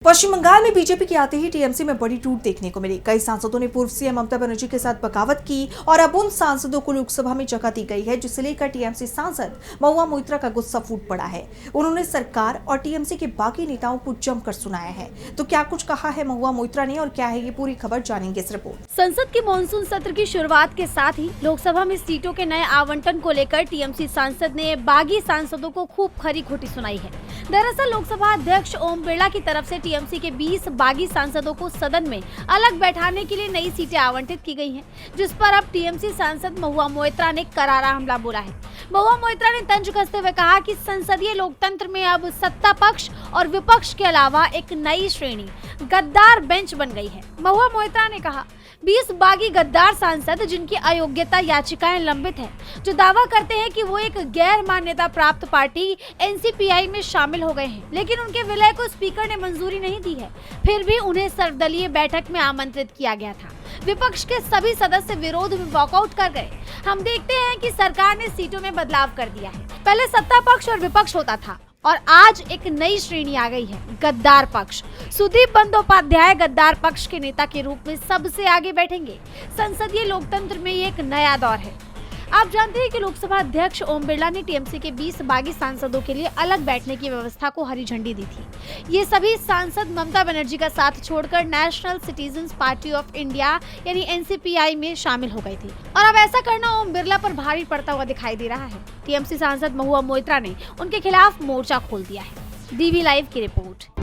पश्चिम बंगाल में बीजेपी के आते ही टीएमसी में बड़ी टूट देखने को मिली। कई सांसदों ने पूर्व सीएम ममता बनर्जी के साथ बगावत की और अब उन सांसदों को लोकसभा में जगह दी गई है, जिसे लेकर टीएमसी सांसद महुआ मोइत्रा का गुस्सा फूट पड़ा है। उन्होंने सरकार और टीएमसी के बाकी नेताओं को जमकर सुनाया है। तो क्या कुछ कहा है महुआ मोइत्रा ने और क्या है ये पूरी खबर, जानेंगे इस रिपोर्ट। संसद के मानसून सत्र की शुरुआत के साथ ही लोकसभा में सीटों के नए आवंटन को लेकर टीएमसी सांसद ने बागी सांसदों को खूब खरी खोटी सुनाई है। दरअसल लोकसभा अध्यक्ष ओम बिरला की तरफ से टीएमसी के 20 बागी सांसदों को सदन में अलग बैठाने के लिए नई सीटें आवंटित की गई हैं, जिस पर अब टीएमसी सांसद महुआ मोइत्रा ने करारा हमला बोला है। महुआ मोइत्रा ने तंज कसते हुए कहा कि संसदीय लोकतंत्र में अब सत्ता पक्ष और विपक्ष के अलावा एक नई श्रेणी गद्दार बेंच बन गई है। महुआ मोइत्रा ने कहा 20 बागी गद्दार सांसद जिनकी अयोग्यता याचिकाएं लंबित हैं, जो दावा करते हैं कि वो एक गैर मान्यता प्राप्त पार्टी एनसीपीआई में शामिल हो गए हैं, लेकिन उनके विलय को स्पीकर ने मंजूरी नहीं दी है। फिर भी उन्हें सर्वदलीय बैठक में आमंत्रित किया गया था। विपक्ष के सभी सदस्य विरोध में वॉकआउट कर गए। हम देखते हैं कि सरकार ने सीटों में बदलाव कर दिया है। पहले सत्ता पक्ष और विपक्ष होता था और आज एक नई श्रेणी आ गई है, गद्दार पक्ष। सुदीप बंदोपाध्याय गद्दार पक्ष के नेता के रूप में सबसे आगे बैठेंगे। संसदीय लोकतंत्र में ये एक नया दौर है। आप जानते हैं कि लोकसभा अध्यक्ष ओम बिरला ने टीएमसी के 20 बागी सांसदों के लिए अलग बैठने की व्यवस्था को हरी झंडी दी थी। ये सभी सांसद ममता बनर्जी का साथ छोड़कर national citizens party of India यानी एनसीपीआई में शामिल हो गई थी और अब ऐसा करना ओम बिरला पर भारी पड़ता हुआ दिखाई दे रहा है। टीएमसी सांसद महुआ मोइत्रा ने उनके खिलाफ मोर्चा खोल दिया है। डीवी लाइव की रिपोर्ट।